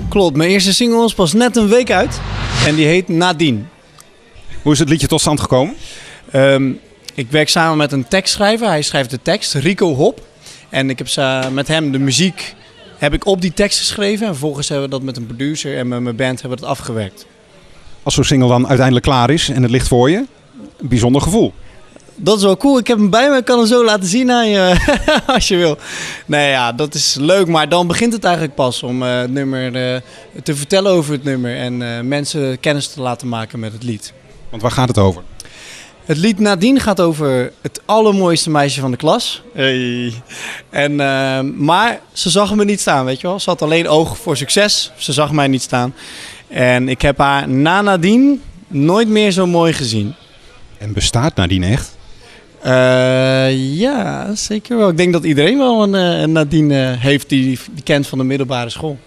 Klopt, mijn eerste single is pas net een week uit. En die heet Nadine. Hoe is het liedje tot stand gekomen? Ik werk samen met een tekstschrijver. Hij schrijft de tekst, Rico Hop. En ik heb met hem de muziek op die tekst geschreven. En vervolgens hebben we dat met een producer en met mijn band hebben we dat afgewerkt. Als zo'n single dan uiteindelijk klaar is en het ligt voor je, een bijzonder gevoel. Dat is wel cool. Ik heb hem bij me. Ik kan hem zo laten zien aan je als je wil. Nee, ja, dat is leuk. Maar dan begint het eigenlijk pas om het nummer te vertellen over het nummer. En mensen kennis te laten maken met het lied. Want waar gaat het over? Het lied Nadine gaat over het allermooiste meisje van de klas. Hey. Maar ze zag me niet staan, weet je wel. Ze had alleen oog voor succes. Ze zag mij niet staan. En ik heb haar na Nadine nooit meer zo mooi gezien. En bestaat Nadine echt? Ja, zeker wel. Ik denk dat iedereen wel een Nadine heeft die kent van de middelbare school.